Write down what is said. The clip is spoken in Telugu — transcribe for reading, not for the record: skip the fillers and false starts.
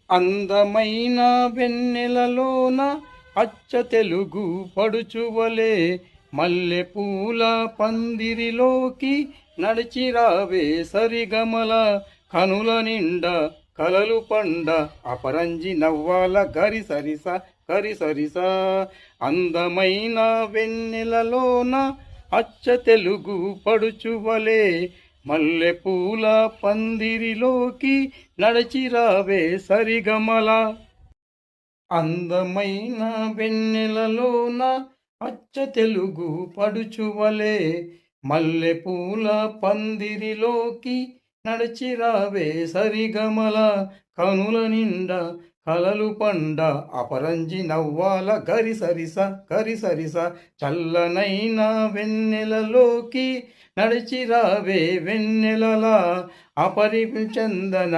అందమైన వెన్నెలలోన అచ్చ తెలుగు పడుచువలే మల్లె పూల పందిరిలోకి నడిచిరావే సరిగమల కనుల నిండా కలలు పండ అపరంజి నవ్వాల గరి సరిస అందమైన వెన్నెలలోన అచ్చ తెలుగు పడుచువలే మల్లె పూల పందిరిలోకి నడిచిరావే సరిగమల అందమైన వెన్నెలలోన అచ్చ తెలుగు పడుచువలే మల్లె పూల పందిరిలోకి నడిచిరావే సరిగమల కనుల నిండా కలలు పండ అపరంజి నవ్వాల గరి సరిస చల్లనైన వెన్నెలలోకి నడిచిరావే వెన్నెలలా అపరిచందన